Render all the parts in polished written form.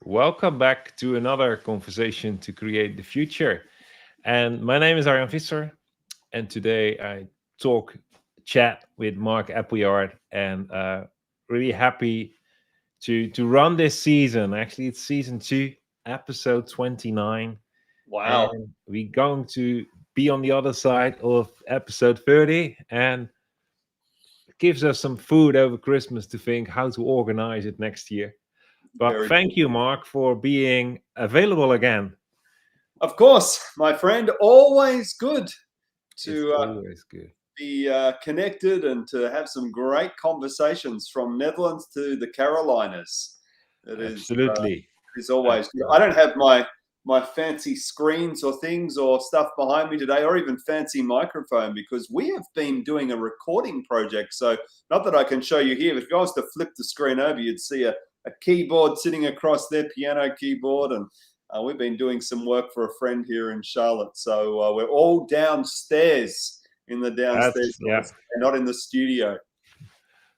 Welcome back to another conversation to create the future. And my name is Ryan Visser, and today I talk chat with Mark Appleyard, and really happy to run this season. Actually, it's season two, episode 29, Wow. and we're going to be on the other side of episode 30, and it gives us some food over Christmas to think how to organize it next year. But Very thank you, Mark, for being available again. Of course, my friend, always good It's to always good. be connected and to have some great conversations from Netherlands to the Carolinas. It Absolutely. is always good. I Absolutely. don't have my fancy screens or things or stuff behind me today, or even fancy microphone, because we have been doing a recording project. So not that I can show you here, but if I was to flip the screen over, you'd see a keyboard sitting across their piano keyboard, and we've been doing some work for a friend here in Charlotte. So we're all downstairs in the downstairs Yeah. and not in the studio.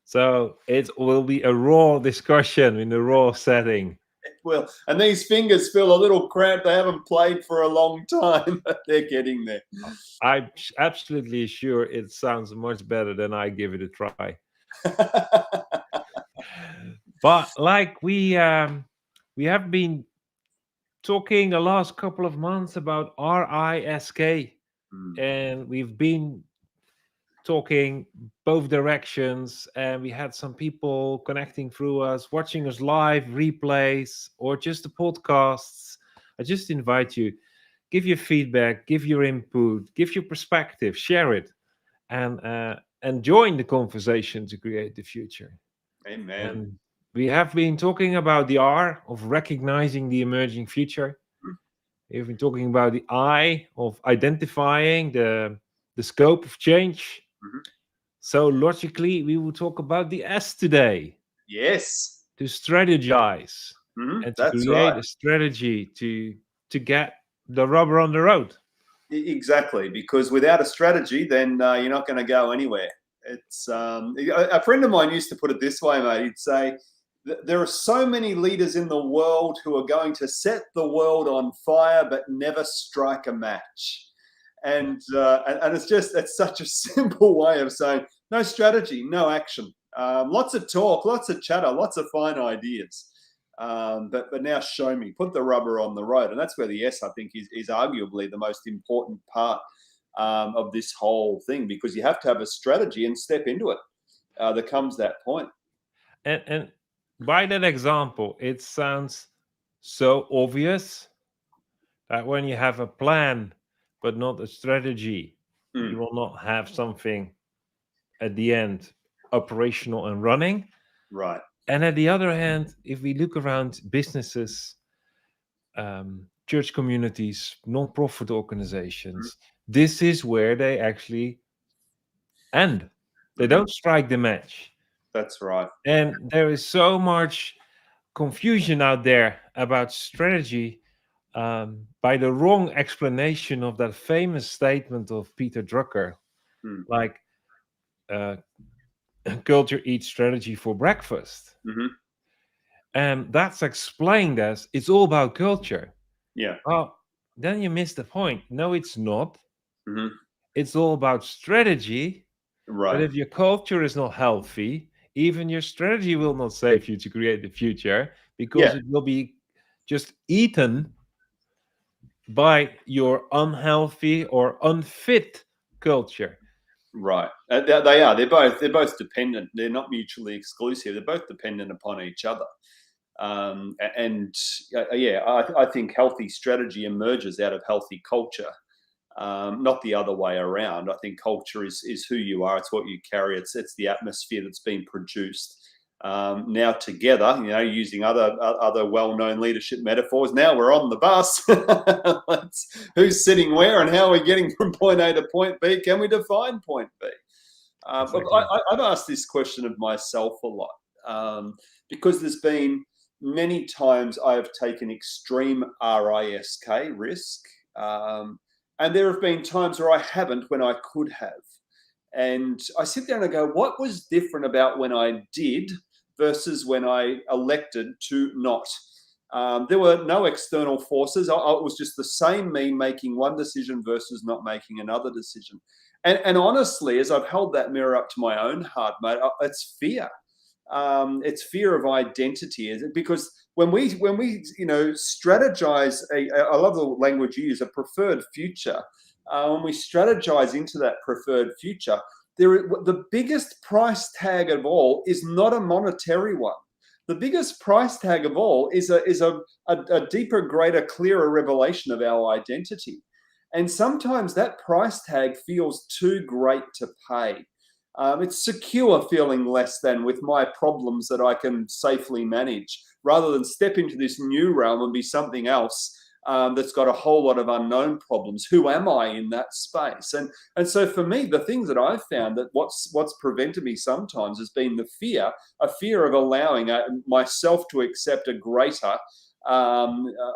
So it will be a raw discussion in the raw setting. Well, and these fingers feel a little cramped. They haven't played for a long time, but they're getting there. I'm absolutely sure it sounds much better than I give it a try. But like we have been talking the last couple of months about RISK, and we've been talking both directions, and we had some people connecting through us, watching us live, replays, or just the podcasts. I just invite you, give your feedback, give your input, give your perspective, share it, and join the conversation to create the future. Amen. And we have been talking about the R of recognizing the emerging future. We've been talking about the I of identifying the scope of change. Mhm. So logically, we will talk about the S today, Yes. to strategize and to That's create right. a strategy to get the rubber on the road. Exactly. Because without a strategy, then you're not going to go anywhere. It's a friend of mine used to put it this way, mate. He'd say, there are so many leaders in the world who are going to set the world on fire but never strike a match. And it's such a simple way of saying no strategy, no action. Lots of talk, lots of chatter, lots of fine ideas. But now show me, put the rubber on the road. And that's where the S, I think, is arguably the most important part of this whole thing, because you have to have a strategy and step into it. There comes that point. And by that example, it sounds so obvious that when you have a plan but not a strategy, you Mm, will not have something at the end operational and running. right. And at the other hand, if we look around businesses, church communities, non-profit Mm, organizations, this is where they actually end. They mhm. don't strike the match. That's right. And there is so much confusion out there about strategy, by the wrong explanation of that famous statement of Peter Drucker, Mm, like uh, culture eats strategy for breakfast. mhm. And that's explained as it's all about culture. Yeah. Well, then you miss the point. No, it's not. Mhm. It's all about strategy. But Right. if your culture is not healthy, even your strategy will not save you to create the future, Yeah. because it will be just eaten by your unhealthy or unfit culture. Right. They are. They're both dependent. They're not mutually exclusive. They're both dependent upon each other. And yeah, I think healthy strategy emerges out of healthy culture, not the other way around. I think culture is who you are. It's what you carry. It's the atmosphere that's been produced. Now together, using other well-known leadership metaphors. Now we're on the bus. Who's sitting where and how are we getting from point A to point B? Can we define point B? But Exactly. I've asked this question of myself a lot, because there's been many times I have taken extreme risk, um, and there have been times where I haven't when I could have. And I sit there and I go, what was different about when I did versus when I elected to not? There were no external forces. It was just the same me making one decision versus not making another decision. And honestly, as I've held that mirror up to my own heart, mate, it's fear. It's fear of identity, is it? Because when we strategize. I love the language you use, a preferred future. When we strategize into that preferred future, the biggest price tag of all is not a monetary one. The biggest price tag of all is a deeper, greater, clearer revelation of our identity. And sometimes that price tag feels too great to pay. It's secure feeling less than with my problems that I can safely manage, rather than step into this new realm and be something else that's got a whole lot of unknown problems. Who am I in that space? And so for me, the things that I've found that what's prevented me sometimes has been a fear of allowing myself to accept a greater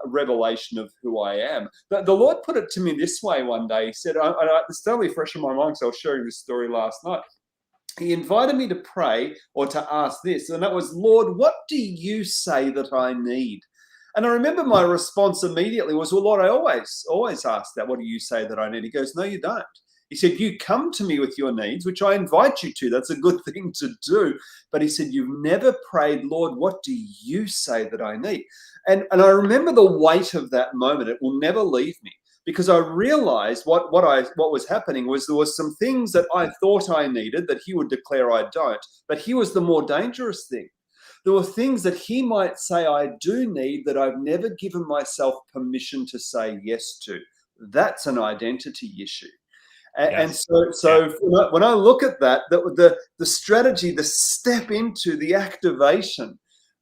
revelation of who I am. The Lord put it to me this way one day. He said, it's totally fresh in my mind because I was sharing this story last night. He invited me to pray or to ask this, and that was, Lord, what do you say that I need? And I remember my response immediately was, well, Lord, I always ask that. What do you say that I need? He goes, no, you don't. He said, you come to me with your needs, which I invite you to. That's a good thing to do. But he said, you've never prayed, Lord, what do you say that I need? And I remember the weight of that moment. It will never leave me, because I realized what was happening was there was some things that I thought I needed that he would declare I don't. But here was the more dangerous thing. There were things that he might say I do need that I've never given myself permission to say yes to. That's an identity issue. And Yes. so when I look at that, the strategy, the step into the activation,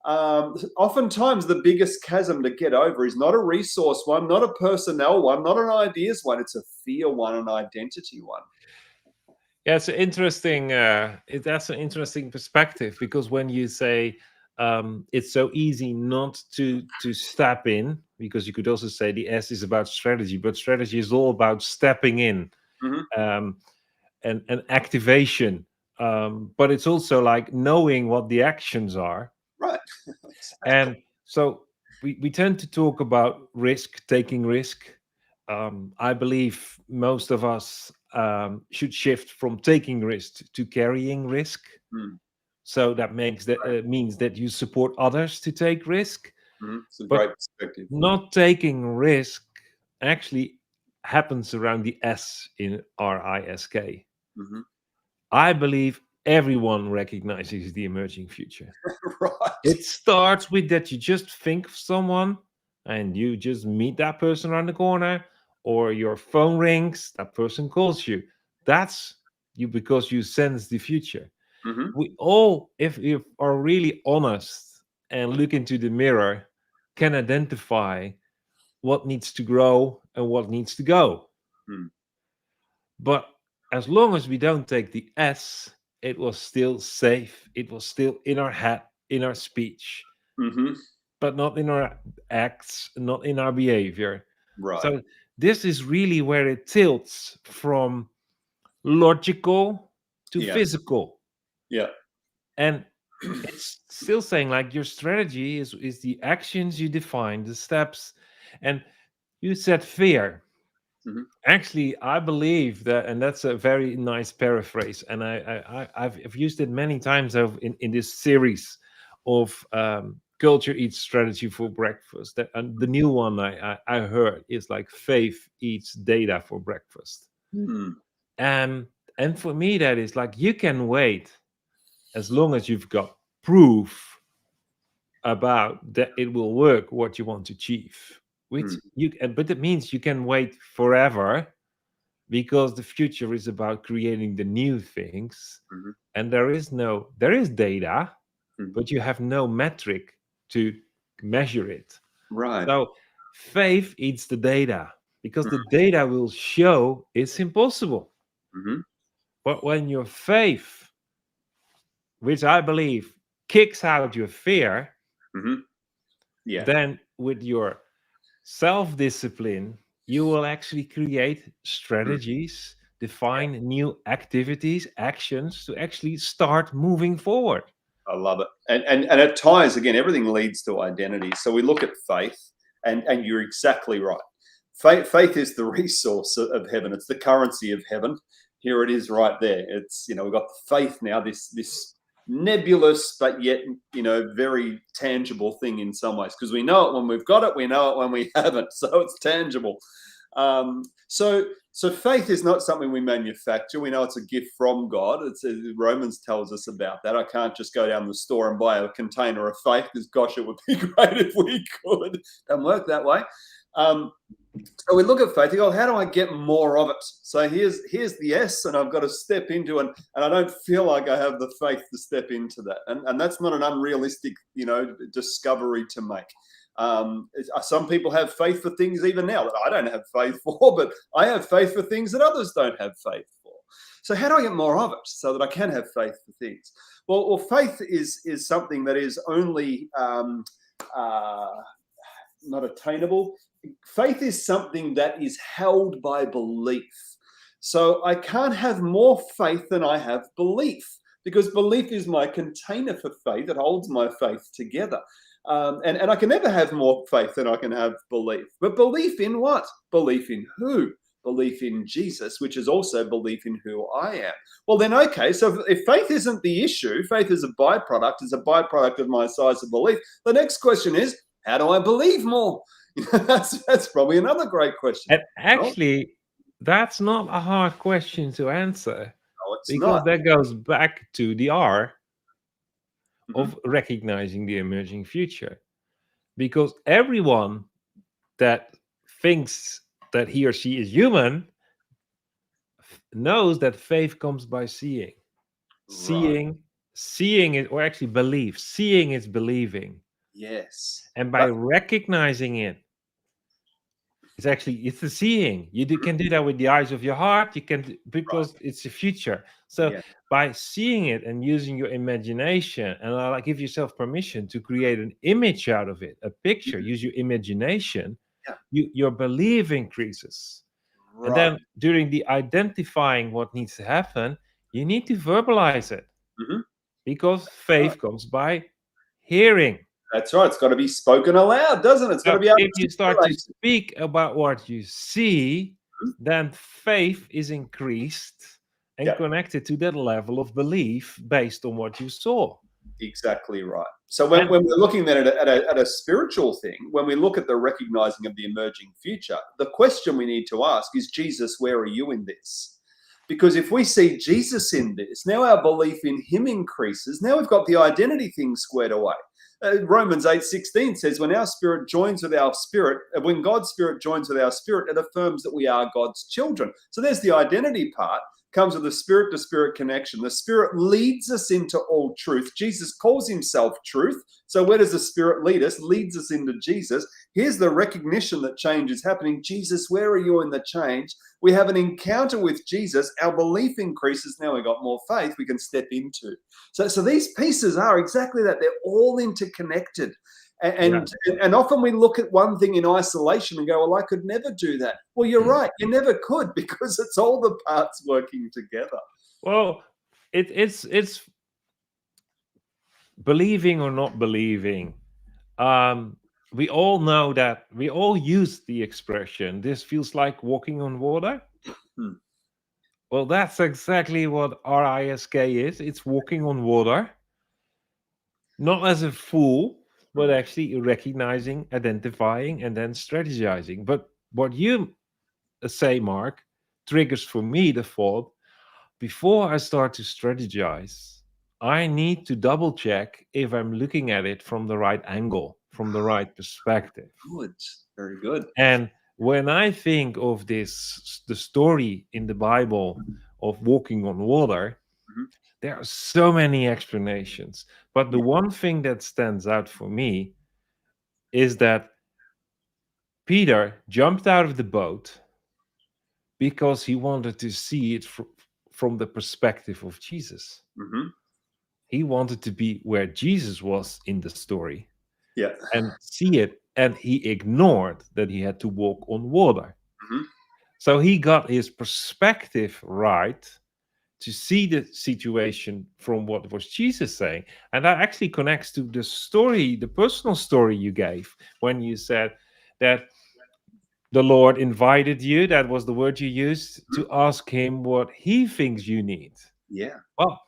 oftentimes the biggest chasm to get over is not a resource one, not a personnel one, not an ideas one. It's a fear one, an identity one. Yeah, it's interesting. That's an interesting perspective, because when you say it's so easy not to step in, because you could also say the S is about strategy, but strategy is all about stepping in, Mm-hmm. um, and activation. But it's also like knowing what the actions are, Right. and so we tend to talk about risk, taking risk. I believe most of us should shift from taking risk to carrying risk. Mm. So that makes that Right. means that you support others to take risk, Mm-hmm. It's a but great perspective. not taking risk actually happens around the S in RISK. Mm-hmm. I believe everyone recognizes the emerging future. Right. It starts with that you just think of someone and you just meet that person around the corner, or your phone rings, that person calls you. That's you, because you sense the future. Mm-hmm. We all, if you are really honest and look into the mirror, can identify what needs to grow and what needs to go. Mm. But as long as we don't take the S, it was still safe. It was still in our head, in our speech, Mm-hmm. but not in our acts, not in our behavior. Right. So this is really where it tilts from logical to Yeah. physical. Yeah. And it's still saying like your strategy is the actions you define, the steps. And you said fear. Mm-hmm. Actually, I believe that, and that's a very nice paraphrase, and I've used it many times in this series of culture eats strategy for breakfast. That, and the new one I heard is like faith eats data for breakfast. Mm. And and for me, that is like you can wait as long as you've got proof about that it will work what you want to achieve. Which Mm. but it means you can wait forever, because the future is about creating the new things, Mm-hmm. and there is data, Mm-hmm. but you have no metric to measure it. Right. So faith eats the data, because the data will show it's impossible. Mm-hmm. But when your faith, which I believe kicks out your fear, Mm-hmm. Yeah. then with your self discipline, you will actually create Mm. strategies, Yeah. define new activities, actions to actually start moving forward. I love it. And it ties, again, everything leads to identity. So we look at faith, and you're exactly right. Faith is the resource of heaven. It's the currency of heaven. Here it is right there. It's, we've got faith now, this nebulous but yet, very tangible thing in some ways, because we know it when we've got it, we know it when we haven't. So it's tangible. So faith is not something we manufacture. We know it's a gift from God. Romans tells us about that. I can't just go down the store and buy a container of faith, because gosh, it would be great if we could. Doesn't work that way. So we look at faith, you go, how do I get more of it? So here's the S, and I've got to step into it, and I don't feel like I have the faith to step into that. And that's not an unrealistic, discovery to make. Some people have faith for things even now that I don't have faith for, but I have faith for things that others don't have faith for. So how do I get more of it so that I can have faith for things? Well, faith is something that is only not attainable. Faith is something that is held by belief. So I can't have more faith than I have belief, because belief is my container for faith. It holds my faith together. And I can never have more faith than I can have belief. But belief in what? Belief in who? Belief in Jesus, which is also belief in who I am. Well, then, okay, so if faith isn't the issue, faith is a byproduct, is a byproduct of my size of belief. The next question is, how do I believe more? That's probably another great question. And actually, that's not a hard question to answer. No, it's because not. that goes back to the R of recognizing the emerging future. Because everyone that thinks that he or she is human knows that faith comes by seeing. Right. Seeing it, or actually belief. Seeing is believing. Yes. And by recognizing it, it's the seeing. You can do that with the eyes of your heart. You can, because it's the future. So by seeing it and using your imagination, and give yourself permission to create an image out of it, a picture. Use your imagination. Your belief increases. And then during the identifying what needs to happen, you need to verbalize it, because faith comes by hearing. That's right. It's got to be spoken aloud, doesn't it? It's got to be. If you start to speak about what you see, then faith is increased and connected to that level of belief based on what you saw. Exactly right. So when we're looking then at a spiritual thing, when we look at the recognizing of the emerging future, the question we need to ask is, Jesus, where are you in this? Because if we see Jesus in this, now our belief in him increases. Now we've got the identity thing squared away. Romans 8:16 says, when our spirit joins with our spirit, when God's spirit joins with our spirit, it affirms that we are God's children. So there's the identity part, comes with the spirit to spirit connection. The spirit leads us into all truth. Jesus calls himself truth. So where does the spirit lead us? Leads us into Jesus. Here's the recognition that change is happening. Jesus, where are you in the change? We have an encounter with Jesus. Our belief increases. Now we've got more faith we can step into. So these pieces are exactly that. They're all interconnected. And often we look at one thing in isolation and go, well, I could never do that. Well, you're right. You never could, because it's all the parts working together. Well, it's believing or not believing. We all know that, we all use the expression, this feels like walking on water. Well, that's exactly what RISK is. It's walking on water, not as a fool, but actually recognizing, identifying, and then strategizing. But what you say, Mark, triggers for me the thought, before I start to strategize, I need to double check if I'm looking at it from the right angle, from the right perspective. Good. Very good. And when I think of the story in the Bible of walking on water, there are so many explanations. But the one thing that stands out for me is that Peter jumped out of the boat because he wanted to see it from the perspective of Jesus. He wanted to be where Jesus was in the story, and see it, and he ignored that he had to walk on water. So he got his perspective right, to see the situation from what was Jesus saying. And that actually connects to the story, the personal story you gave when you said that the Lord invited you, that was the word you used, Mhm. to ask him what he thinks you need. Yeah. Well,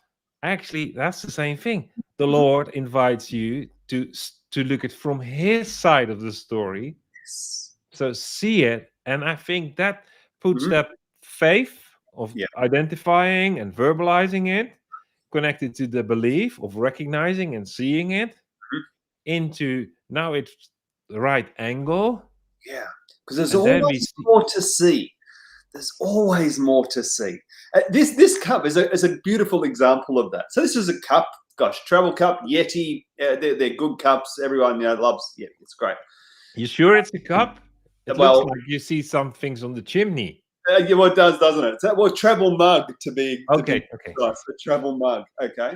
actually, that's the same thing. The Mhm. Lord invites you to look at from his side of the story, Yes. so see it. And I think that puts Mhm. that faith of Yeah. identifying and verbalizing it, connected to the belief of recognizing and seeing it, Mhm. into now it's the right angle. Yeah. Because there's And then we always see, more to see. There's always more to see. This cup is a beautiful example of that. So this is a cup, gosh, travel cup, Yeti. They're good cups. Everyone loves Yeti. It's great. you sure it's a cup? It looks Well, like you see some things on the chimney. yeah, well, it does, doesn't it? Well, travel mug to be Okay, okay. precise. A travel mug. Okay.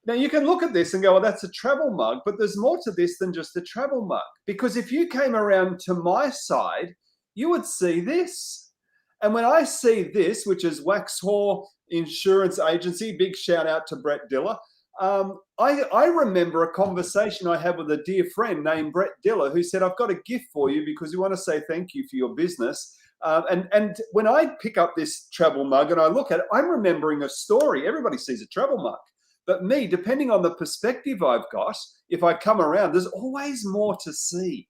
Now you can look at this and go, well, that's a travel mug, but there's more to this than just a travel mug. Because if you came around to my side, you would see this. And when I see this, which is Waxhaw Insurance Agency, big shout out to Brett Diller. I remember a conversation I had with a dear friend named Brett Diller who said, I've got a gift for you because we want to say thank you for your business. And when I pick up this travel mug and I look at it, I'm remembering a story. Everybody sees a travel mug. But me, depending on the perspective I've got, if I come around, there's always more to see.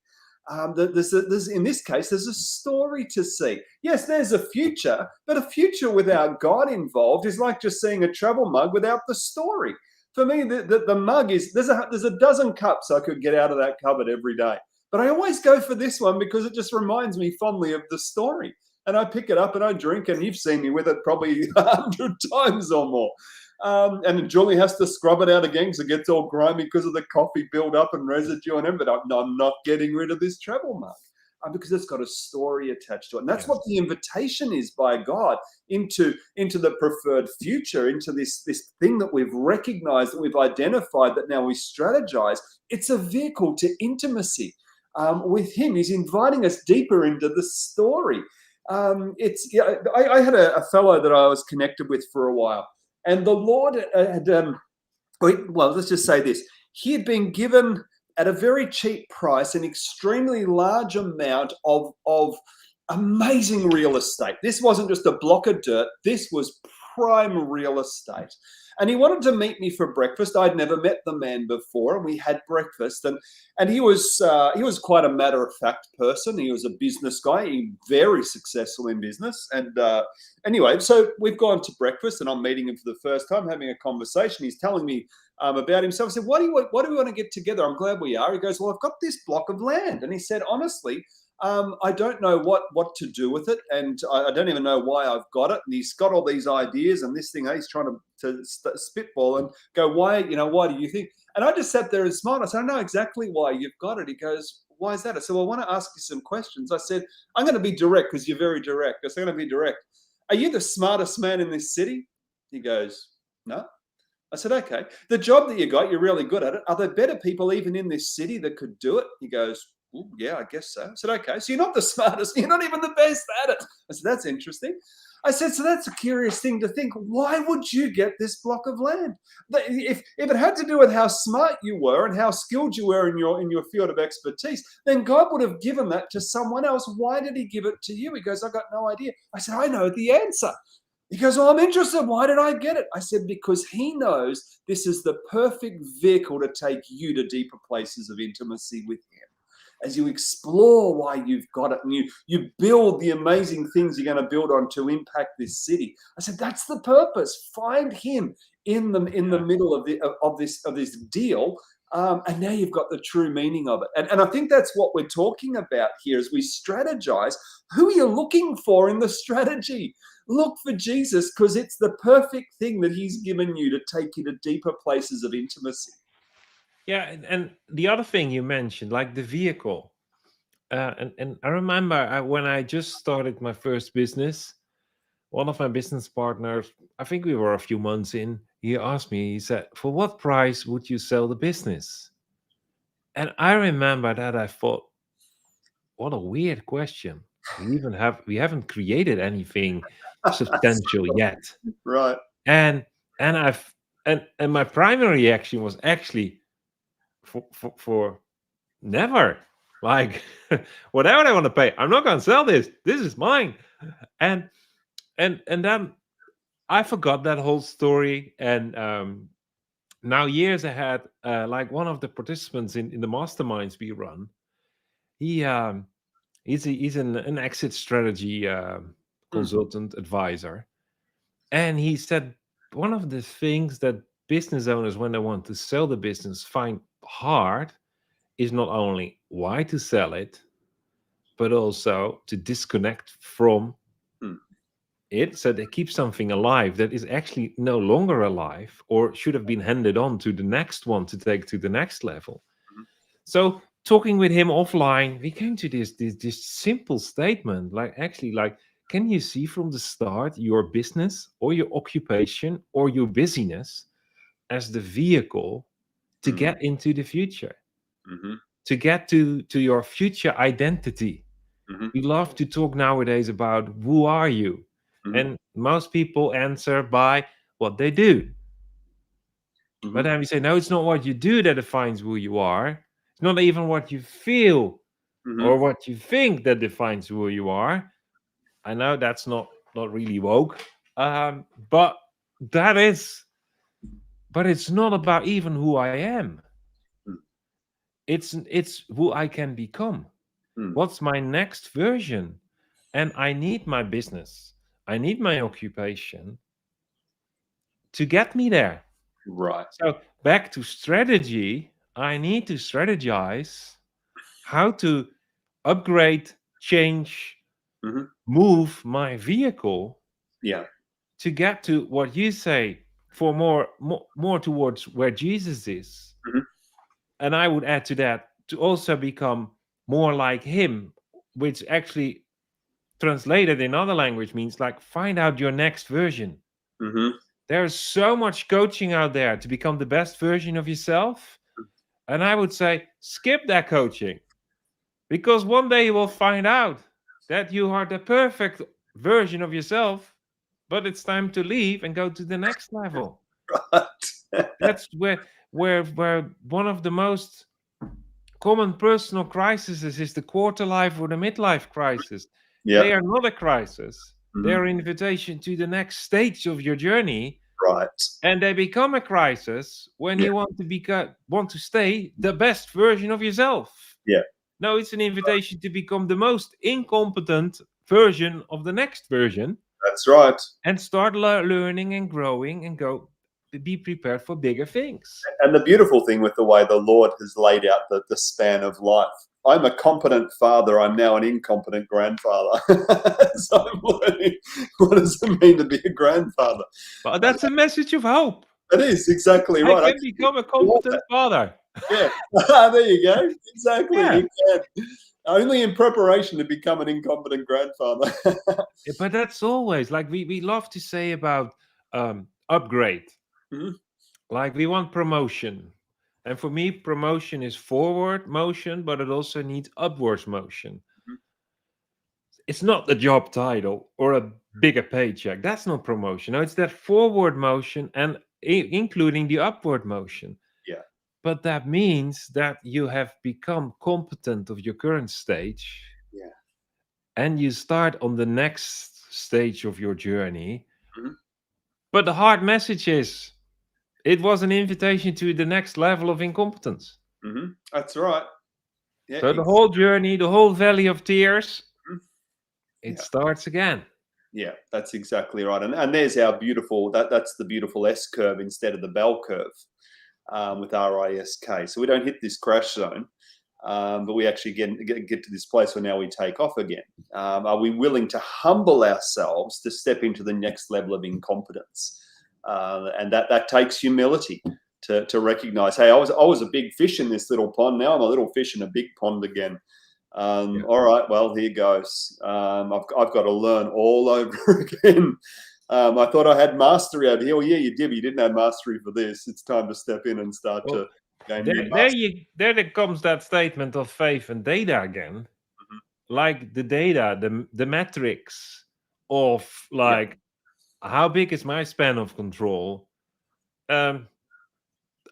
In this case, there's a story to see. Yes, there's a future, but a future without God involved is like just seeing a travel mug without the story. For me, the mug is there's a dozen cups I could get out of that cupboard every day, but I always go for this one because it just reminds me fondly of the story. And I pick it up and I drink, and you've seen me with it probably 100 times or more. And Julie has to scrub it out again because it gets all grimy because of the coffee build up and residue on it. But I'm not getting rid of this travel mug because it's got a story attached to it. And that's Yes. what the invitation is by God into the preferred future, into this thing that we've recognized, that we've identified, that now we strategize. It's a vehicle to intimacy with Him. He's inviting us deeper into the story. I had a fellow that I was connected with for a while, and the Lord had, well, let's just say this. He had been given at a very cheap price an extremely large amount of amazing real estate. This wasn't just a block of dirt. This was prime real estate. And he wanted to meet me for breakfast. I'd never met the man before, and we had breakfast. And he was quite a matter of fact person. He was a business guy, very successful in business. And anyway, so we've gone to breakfast, and I'm meeting him for the first time, having a conversation. He's telling me about himself. I said, "Why do we want to get together? I'm glad we are." He goes, "Well, I've got this block of land," and he said, "Honestly, I don't know what to do with it, and I don't even know why I've got it." And he's got all these ideas and this thing. He's trying to spitball and go, "Why? Why do you think?" And I just sat there and smiled. I said, "I know exactly why you've got it." He goes, "Why is that?" I said, "Well, I want to ask you some questions." I said, "I'm going to be direct because you're very direct." I said, "I'm going to be direct. Are you the smartest man in this city?" He goes, "No." I said, "Okay. The job that you got, you're really good at it. Are there better people even in this city that could do it?" He goes, "Ooh, yeah, I guess so." I said, "Okay. So you're not the smartest. You're not even the best at it." I said, "That's interesting." I said, "So that's a curious thing to think. Why would you get this block of land? If it had to do with how smart you were and how skilled you were in your field of expertise, then God would have given that to someone else. Why did He give it to you?" He goes, "I got no idea." I said, "I know the answer." He goes, "Well, I'm interested. Why did I get it?" I said, "Because He knows this is the perfect vehicle to take you to deeper places of intimacy with Him. As you explore why you've got it and you build the amazing things you're going to build on to impact this city." I said, "That's the purpose. Find Him in the middle of this deal." And now you've got the true meaning of it. And I think that's what we're talking about here as we strategize. Who are you looking for in the strategy? Look for Jesus, because it's the perfect thing that He's given you to take you to deeper places of intimacy. Yeah, and the other thing you mentioned, like the vehicle, and I remember when I just started my first business, one of my business partners, I think we were a few months in, he asked me, he said, "For what price would you sell the business?" And I remember that I thought, what a weird question. We haven't created anything substantial yet. Right. and I've and my primary reaction was actually for never, like, whatever they want to pay, I'm not going to sell this. This is mine. And and then I forgot that whole story. And now years ahead, like one of the participants in the masterminds we run, he he's an exit strategy consultant advisor, and he said one of the things that business owners, when they want to sell the business, find hard is not only why to sell it, but also to disconnect from Mm. it, so they keep something alive that is actually no longer alive or should have been handed on to the next one to take to the next level. Mhm. So talking with him offline, we came to this simple statement, like, actually, like, can you see from the start your business or your occupation or your busyness as the vehicle to Mm. get into the future, Mhm. to get to your future identity? Mhm. We love to talk nowadays about who are you, Mhm. and most people answer by what they do. But Mhm. then we say, no, it's not what you do that defines who you are. It's not even what you feel Mhm. or what you think that defines who you are. I know that's not really woke, but that is. But it's not about even who I am. Mm. It's who I can become. Mm. What's my next version? And I need my business. I need my occupation to get me there. Right. So back to strategy, I need to strategize how to upgrade, change, Mhm. move my vehicle Yeah. to get to what you say, for more towards where Jesus is. Mhm. And I would add to that to also become more like him, which actually translated in other language means like find out your next version. Mhm. There's so much coaching out there to become the best version of yourself. And I would say skip that coaching, because one day you will find out that you are the perfect version of yourself, but it's time to leave and go to the next level. Right. That's where one of the most common personal crises is the quarter life or the midlife crisis. Yeah. They are not a crisis. They Mhm. are an invitation to the next stage of your journey, Right. and they become a crisis when Yeah. you want to stay the best version of yourself. Yeah. No, it's an invitation to become the most incompetent version of the next version, That's right. and start learning and growing and go be prepared for bigger things. And the beautiful thing with the way the Lord has laid out the span of life. I'm a competent father. I'm now an incompetent grandfather. So I'm learning what does it mean to be a grandfather. But that's a message of hope. It is exactly I right. can become a competent father. Yeah. There you go. Exactly. Yeah. You can. Only in preparation to become an incompetent grandfather. But that's always like we love to say about upgrade. Mhm. Like we want promotion. And for me, promotion is forward motion, but it also needs upwards motion. It's not the job title or a bigger paycheck. That's not promotion. No, it's that forward motion and including the upward motion. Yeah. But that means that you have become competent of your current stage, Yeah. and you start on the next stage of your journey. Mhm. But the hard message is it was an invitation to the next level of incompetence. Mhm. That's right. Yeah. So the whole journey, the whole valley of tears, Mhm. it Yeah. starts again. Yeah, that's exactly right. And there's our beautiful that's the beautiful S curve instead of the bell curve with RISK. So we don't hit this crash zone, but we actually get to this place where now we take off again. Are we willing to humble ourselves to step into the next level of incompetence? And that takes humility to recognize, hey, I was a big fish in this little pond. Now I'm a little fish in a big pond again. Yeah. All right, well, here goes. I've got to learn all over again. I thought I had mastery over here. Well, yeah, you did. But you didn't have mastery for this. It's time to step in and start Well, to gain new there comes that statement of faith and data again. mastery. Like the data, the metrics of Yeah. like how big is my span of control? Um,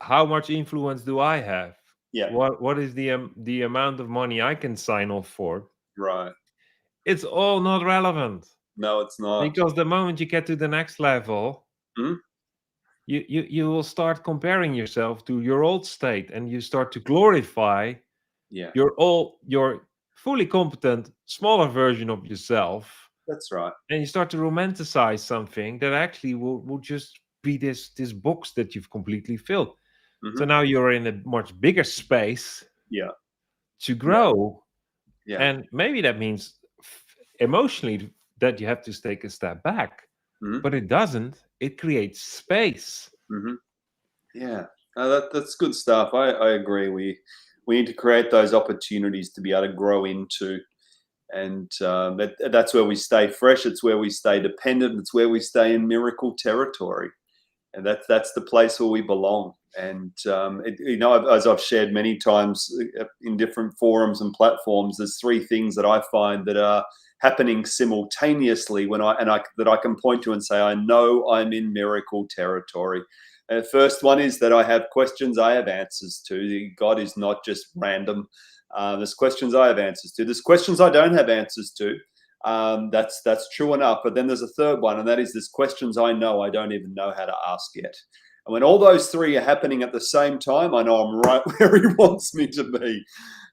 how much influence do I have? Yeah. What is the amount of money I can sign off for? Right. It's all not relevant, No, it's not. because the moment you get to the next level, Mhm. you will start comparing yourself to your old state, and you start to glorify Yeah, your fully competent smaller version of yourself, that's right. and you start to romanticize something that actually will just be this box that you've completely filled. So Hmm. now you're in a much bigger space Yeah, to yeah, grow, yeah. and maybe that means emotionally that you have to take a step back, Hmm. but it doesn't. It creates space. Hmm. Yeah, that's good stuff. I agree. We need to create those opportunities to be able to grow into, and that's where we stay fresh. It's where we stay dependent. It's where we stay in miracle territory, and that's the place where we belong. And as I've shared many times in different forums and platforms, there's three things that I find that are happening simultaneously when I that I can point to and say I know I'm in miracle territory. And the first one is that I have questions I have answers to. God is not just random. There's questions I have answers to. There's questions I don't have answers to. That's true enough. But then there's a third one, and that is there's questions I know I don't even know how to ask yet. And when all those three are happening at the same time, I know I'm right where He wants me to be.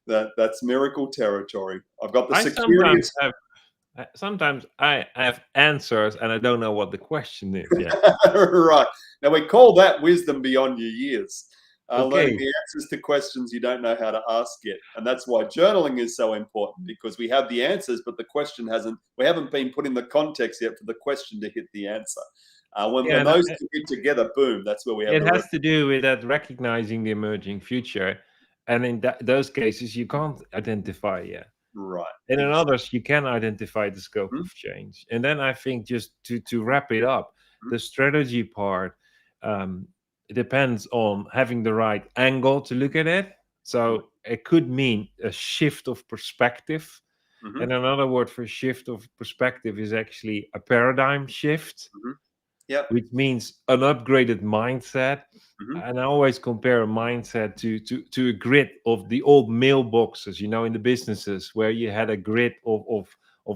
That's miracle territory. I've got the I security. sometimes I have answers and I don't know what the question is yet. Right. Now we call that wisdom beyond your years. Learning Okay. the answers to questions you don't know how to ask yet. And that's why journaling is so important, because we have the answers, but the question we haven't been put in the context yet for the question to hit the answer. Yeah, When and those two get together, boom, that's where we have it the has to do with that recognizing the emerging future. And in those cases, you can't identify yet. right. And in Exactly. others, you can identify the scope of change. And then I think, just to wrap it up, Mhm. the strategy part, it depends on having the right angle to look at it. So it could mean a shift of perspective. Mhm. And another word for shift of perspective is actually a paradigm shift, Mhm. Yep. which means an upgraded mindset. Mhm. And I always compare a mindset to a grid of the old mailboxes, in the businesses where you had a grid of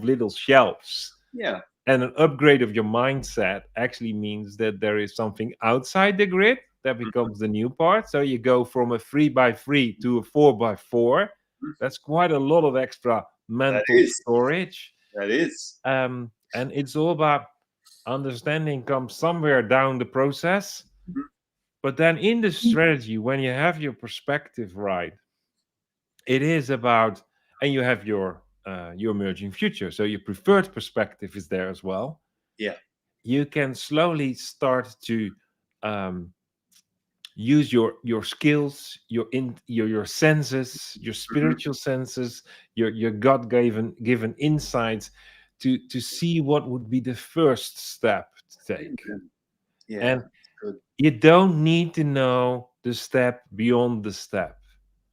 little shelves. Yeah. And an upgrade of your mindset actually means that there is something outside the grid that Mhm. becomes the new part. So you go from a 3 by 3 to a 4 by 4. Mhm. That's quite a lot of extra That mental is. storage. That is. And it's all about understanding comes somewhere down the process. Mhm. But then in the strategy, when you have your perspective right, it is about, and you have your emerging future. So your preferred perspective is there as well. Yeah. You can slowly start to um, use your skills, your senses, your Mhm. spiritual senses, your God given insights to see what would be the first step to take. Amen. Yeah. And That's good. you don't need to know the step beyond the step,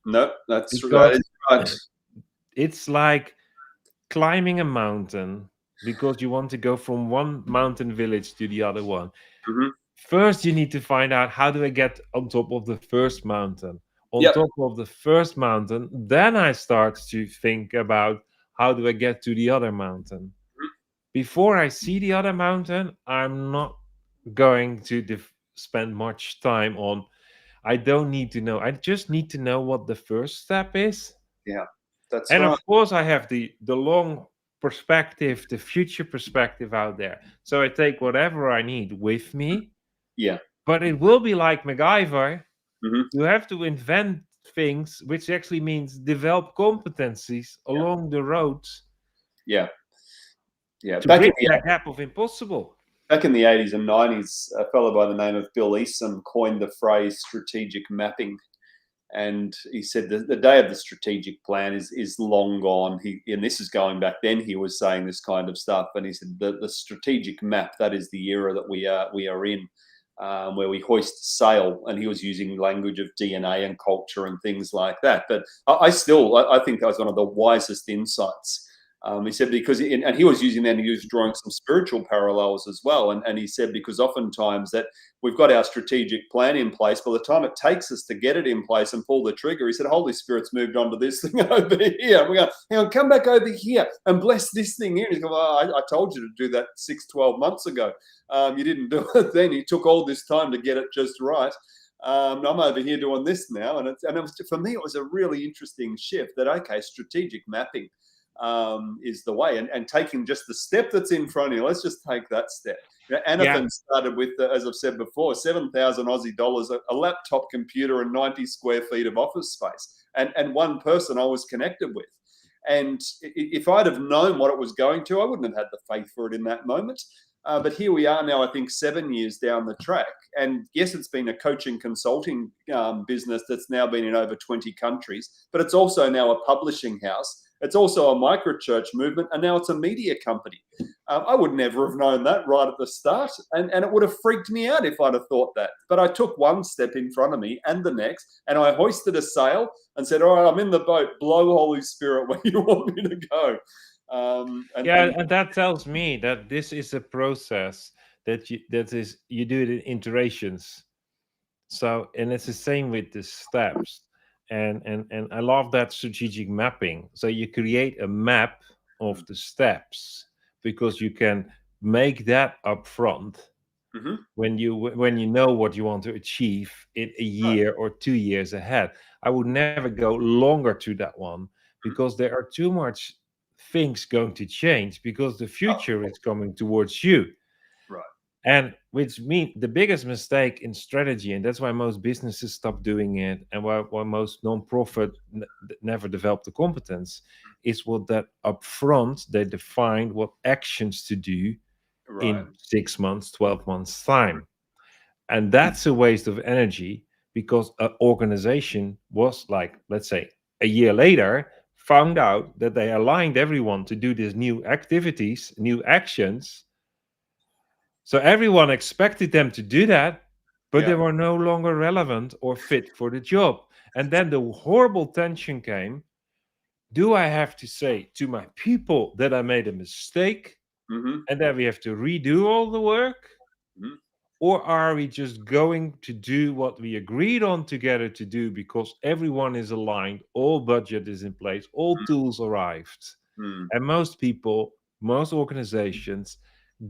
No, that because is right. it's like climbing a mountain because you want to go from one mountain village to the other one. Mhm. First, you need to find out, how do I get on top of the first mountain? On Yep. top of the first mountain, then I start to think about, how do I get to the other mountain? Before I see the other mountain, I'm not going to spend much time on. I don't need to know. I just need to know what the first step is. Yeah. That's And right. of course, I have the long perspective, the future perspective out there. So I take whatever I need with me, Yeah. but it will be like MacGyver. Mhm. You have to invent things, which actually means develop competencies Yeah. along the road Yeah. Yeah. to bridge that gap of impossible. Back in the 80s and 90s, a fellow by the name of Bill Eason coined the phrase strategic mapping. And he said the day of the strategic plan is long gone. And this is going back then. He was saying this kind of stuff, and he said the strategic map, that is the era that we are in, where we hoist sail. And he was using language of DNA and culture and things like that. But I think that was one of the wisest insights He said because, and he was using that, and he was drawing some spiritual parallels as well. And he said because oftentimes that we've got our strategic plan in place, by the time it takes us to get it in place and pull the trigger, he said, Holy Spirit's moved on to this thing over here. We go, hang on, come back over here and bless this thing here. And he's going, well, I told you to do that 6-12 months ago. You didn't do it then. He took all this time to get it just right. I'm over here doing this now. And it was, for me, it was a really interesting shift that, okay, strategic mapping is the way, and taking just the step that's in front of you. Let's just take that step. Anathan started with, as I've said before, 7,000 Aussie dollars, a laptop computer, and 90 square feet of office space, and one person I was connected with. And if I'd have known what it was going to, I wouldn't have had the faith for it in that moment. But here we are now, I think 7 years down the track. And yes, it's been a coaching consulting business that's now been in over 20 countries, but it's also now a publishing house. It's also a micro-church movement, and now it's a media company. I would never have known that right at the start, and it would have freaked me out if I'd have thought that. But I took one step in front of me and the next, and I hoisted a sail and said, all right, I'm in the boat. Blow, Holy Spirit, where you want me to go. And that tells me that this is a process that you do it in iterations. So, and it's the same with the steps. And I love that strategic mapping. So you create a map of the steps, because you can make that upfront when you know what you want to achieve in a year or 2 years ahead. I would never go longer to that one, because there are too much things going to change, because the future is coming towards you. Right. And which means the biggest mistake in strategy, and that's why most businesses stop doing it, and why most non-profit never develop the competence, is what that upfront they define what actions to do in 6 months, 12 months time. And that's a waste of energy, because an organization was, like, let's say a year later, found out that they aligned everyone to do these new activities, new actions. So everyone expected them to do that, but they were no longer relevant or fit for the job. And then the horrible tension came. Do I have to say to my people that I made a mistake and that we have to redo all the work? Or are we just going to do what we agreed on together to do, because everyone is aligned, all budget is in place, all tools arrived? And most people, most organizations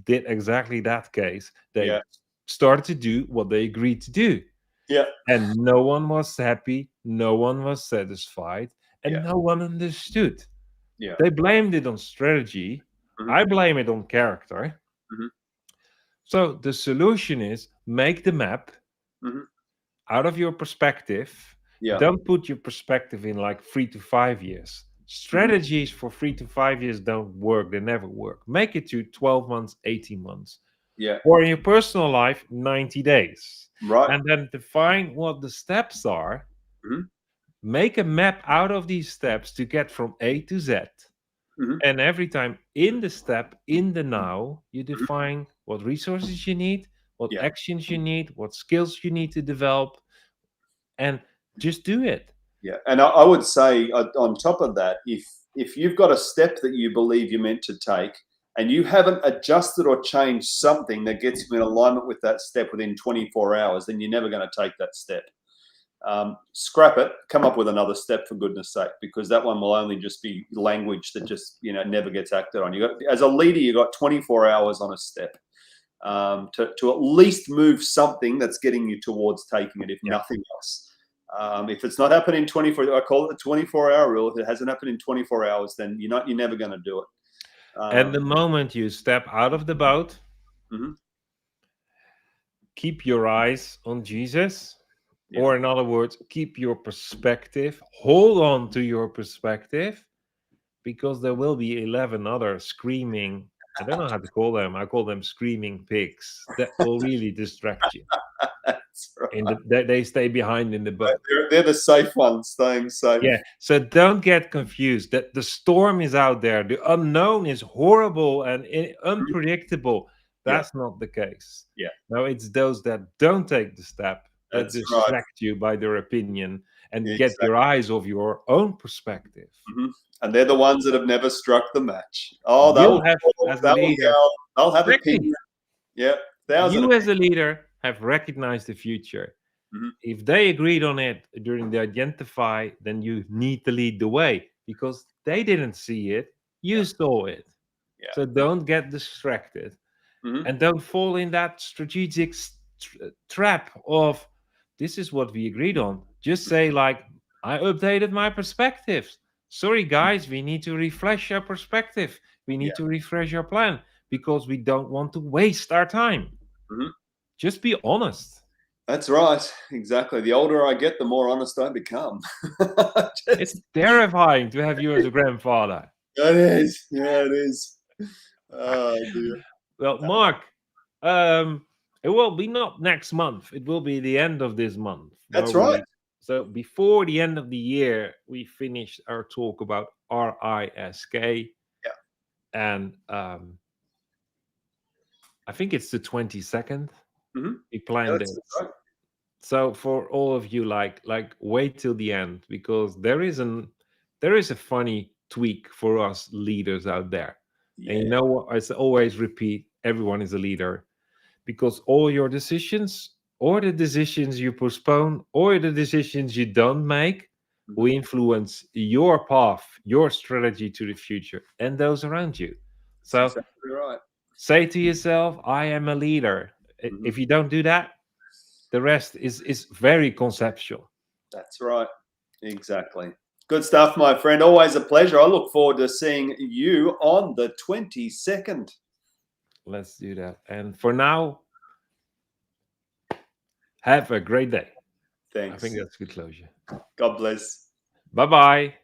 did exactly that case. They started to do what they agreed to do. And no one was happy, no one was satisfied, and no one understood. They blamed it on strategy. I blame it on character. So the solution is make the map out of your perspective. Don't put your perspective in like 3 to 5 years. Strategies for 3 to 5 years don't work. They never work. Make it to 12 months, 18 months. Or in your personal life, 90 days. And then define what the steps are. Make a map out of these steps to get from A to Z. And every time in the step, in the now, you define what resources you need, what actions you need, what skills you need to develop, and just do it. And I would say on top of that, if you've got a step that you believe you're meant to take, and you haven't adjusted or changed something that gets you in alignment with that step within 24 hours, then you're never going to take that step. Scrap it, come up with another step, for goodness sake, because that one will only just be language that just never gets acted on. As a leader, you got 24 hours on a step to at least move something that's getting you towards taking it, if nothing else. If it's not happening in 24, I call it the 24-hour rule. If it hasn't happened in 24 hours, then you're never going to do it. And the moment you step out of the boat, keep your eyes on Jesus. Or in other words, keep your perspective, hold on to your perspective, because there will be 11 other screaming, I don't know how to call them, I call them screaming pigs, that will really distract you. That's right. They stay behind in the boat. They're the safe ones, staying safe. Yeah, so don't get confused that the storm is out there. The unknown is horrible and unpredictable. That's not the case. No, it's those that don't take the step that distract you by their opinion. and get Exactly. your eyes off your own perspective. Mhm. And they're the ones that have never struck the match. Oh, You have, as a they'll leader, yell, they'll have exactly. opinion. Yep, thousand You, as opinions. a leader, have recognized the future. Mhm. If they agreed on it during the identify, then you need to lead the way because they didn't see it, Yeah, you saw it. yeah. So don't get distracted Mhm. and don't fall in that strategic trap of this is what we agreed on. Just say, like, I updated my perspectives. Sorry, guys, we need to refresh our perspective. We Yeah. need to refresh our plan because we don't want to waste our time. Mhm. Just be honest. That's right. Exactly. The older I get, the more honest I become. It's Just, terrifying to have you as a grandfather. it is. Yeah, it is. Oh dear. Well, Mark, it will be not next month. It will be the end of this month where That's right. we. So before the end of the year, we finished our talk about RISK, Yeah. and I think it's the 22nd. Hmm. We Yeah, planned that's it. right. So for all of you, like wait till the end because there is a funny tweak for us leaders out there. And you Yeah. know what? I always repeat: everyone is a leader because all your decisions, or the decisions you postpone, or the decisions you don't make, will Hmm. influence your path, your strategy to the future, and those around you. That's So exactly right. say to yourself, I am a leader. Hmm. If you don't do that, the rest is very conceptual. That's right. Exactly. Good stuff, my friend. Always a pleasure. I look forward to seeing you on the 22nd. Let's do that. And for now, have a great day. I think Thanks. that's good closure. God bless. Bye bye.